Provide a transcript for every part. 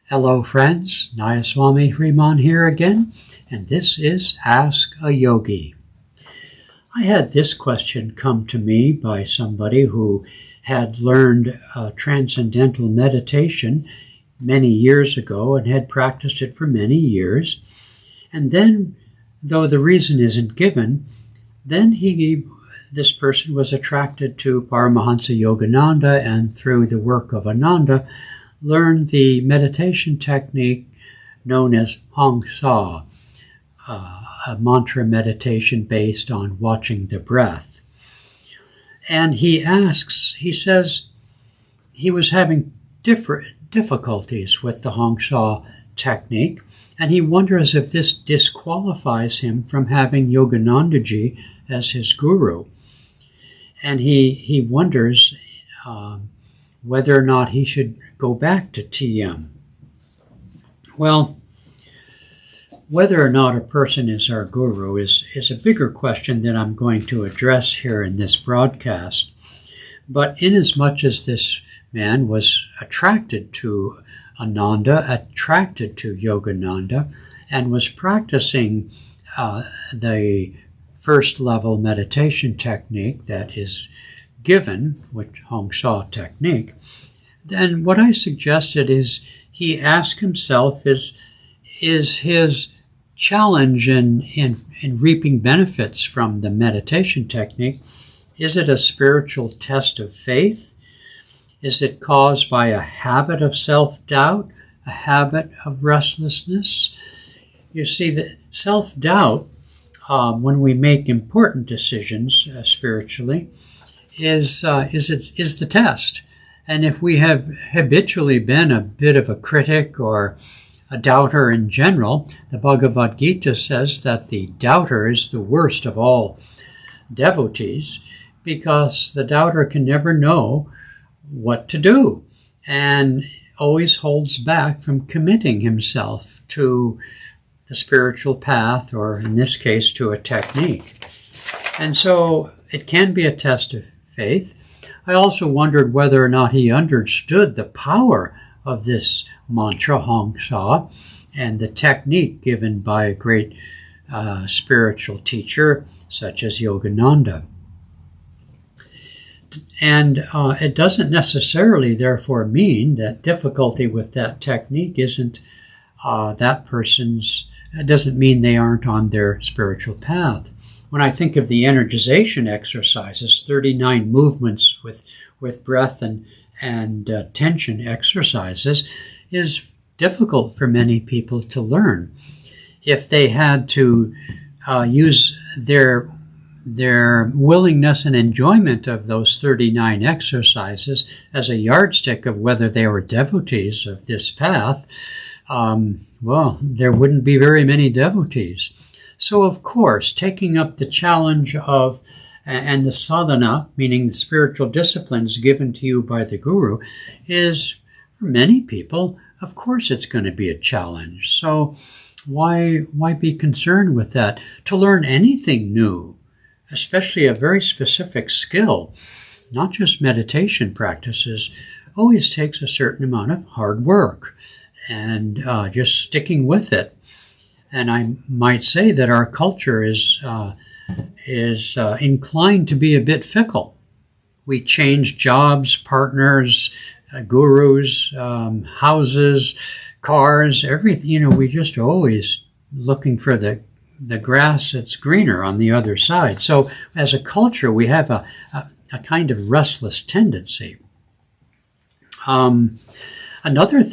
Hello friends, Nayaswami Hriman here again, and this is Ask a Yogi. I had this question come to me by somebody who had learned transcendental meditation many years ago and had practiced it for many years. And then, though the reason isn't given, then this person was attracted to Paramahansa Yogananda, and through the work of Ananda, learned the meditation technique known as Hong Sa, a mantra meditation based on watching the breath. And he says he was having difficulties with the Hong Sa technique, and he wonders if this disqualifies him from having Yoganandaji as his guru. And he wonders whether or not he should go back to TM. Well, whether or not a person is our guru is a bigger question that I'm going to address here in this broadcast. But inasmuch as this man was attracted to Ananda, attracted to Yogananda, and was practicing the first level meditation technique that is given, which Hong Sa technique, then what I suggested is he ask himself, is his challenge in reaping benefits from the meditation technique, is it a spiritual test of faith? Is it caused by a habit of self-doubt, a habit of restlessness? You see, that self-doubt, when we make important decisions spiritually, is the test. And if we have habitually been a bit of a critic or a doubter in general, the Bhagavad Gita says that the doubter is the worst of all devotees, because the doubter can never know what to do and always holds back from committing himself to the spiritual path, or in this case, to a technique. And so it can be a test of faith. I also wondered whether or not he understood the power of this mantra, Hong Sa, and the technique given by a great spiritual teacher such as Yogananda. And it doesn't necessarily, therefore, mean that difficulty with that technique isn't it doesn't mean they aren't on their spiritual path. When I think of the energization exercises, 39 movements with breath and tension exercises, is difficult for many people to learn. If they had to use their willingness and enjoyment of those 39 exercises as a yardstick of whether they were devotees of this path, there wouldn't be very many devotees. So, of course, taking up the challenge of, and the sadhana, meaning the spiritual disciplines given to you by the guru, is, for many people, of course it's going to be a challenge. So why be concerned with that? To learn anything new, especially a very specific skill, not just meditation practices, always takes a certain amount of hard work and just sticking with it. And I might say that our culture is inclined to be a bit fickle. We change jobs, partners, gurus, houses, cars, everything. We just always looking for the grass that's greener on the other side. So as a culture, we have a kind of restless tendency. Another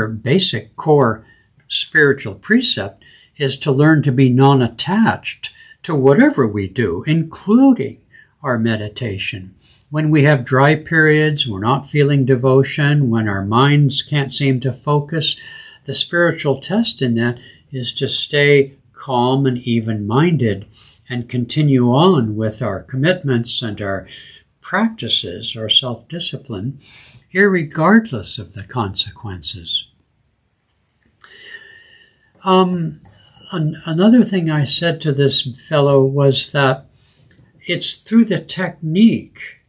basic core spiritual precept is to learn to be non-attached to whatever we do, including our meditation. When we have dry periods, we're not feeling devotion, when our minds can't seem to focus, the spiritual test in that is to stay calm and even-minded and continue on with our commitments and our practices, our self-discipline, irregardless of the consequences. Another thing I said to this fellow was that it's through the technique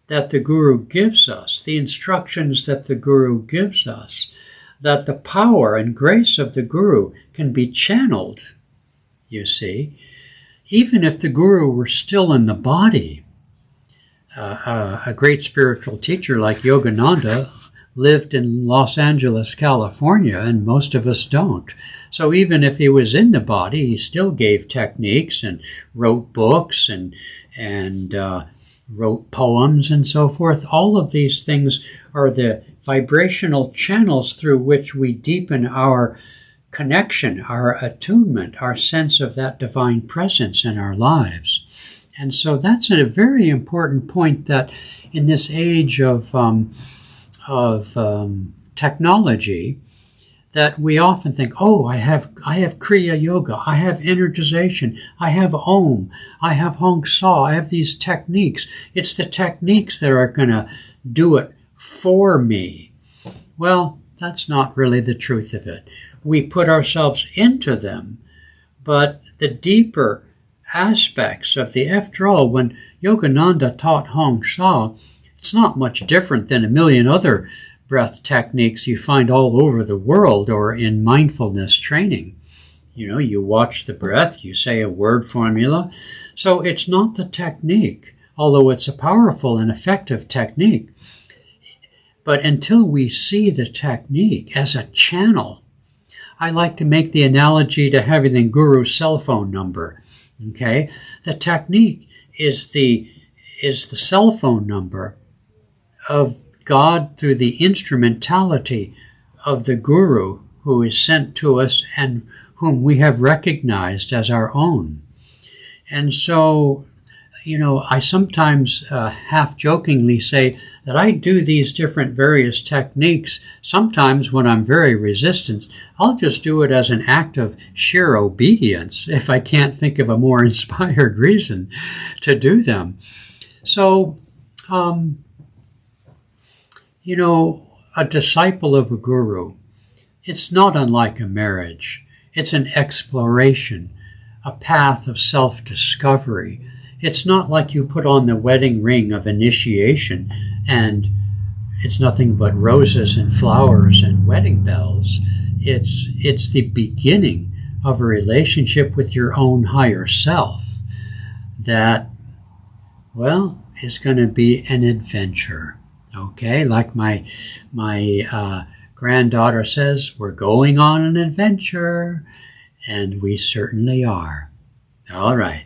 that the Guru gives us, the instructions that the Guru gives us, that the power and grace of the Guru can be channeled, you see, even if the Guru were still in the body. A great spiritual teacher like Yogananda lived in Los Angeles, California, and most of us don't. So even if he was in the body, he still gave techniques and wrote books and wrote poems and so forth. All of these things are the vibrational channels through which we deepen our connection, our attunement, our sense of that divine presence in our lives. And so that's a very important point, that in this age of technology, that we often think, oh, I have Kriya Yoga, I have energization, I have Om, I have Hong Sa, I have these techniques. It's the techniques that are going to do it for me. Well, that's not really the truth of it. We put ourselves into them, but the deeper aspects of the, after all, when Yogananda taught Hong Sa, it's not much different than a million other breath techniques you find all over the world or in mindfulness training. You know, you watch the breath, you say a word formula. So it's not the technique, although it's a powerful and effective technique. But until we see the technique as a channel, I like to make the analogy to having the Guru's cell phone number. Okay, the technique is the cell phone number of God through the instrumentality of the Guru who is sent to us and whom we have recognized as our own. And so, you know, I sometimes half-jokingly say that I do these different various techniques. Sometimes when I'm very resistant, I'll just do it as an act of sheer obedience if I can't think of a more inspired reason to do them. So, you know, a disciple of a guru, it's not unlike a marriage. It's an exploration, a path of self-discovery. It's not like you put on the wedding ring of initiation and it's nothing but roses and flowers and wedding bells. It's the beginning of a relationship with your own higher self that, well, is going to be an adventure. Okay, like my granddaughter says, we're going on an adventure, and we certainly are. All right.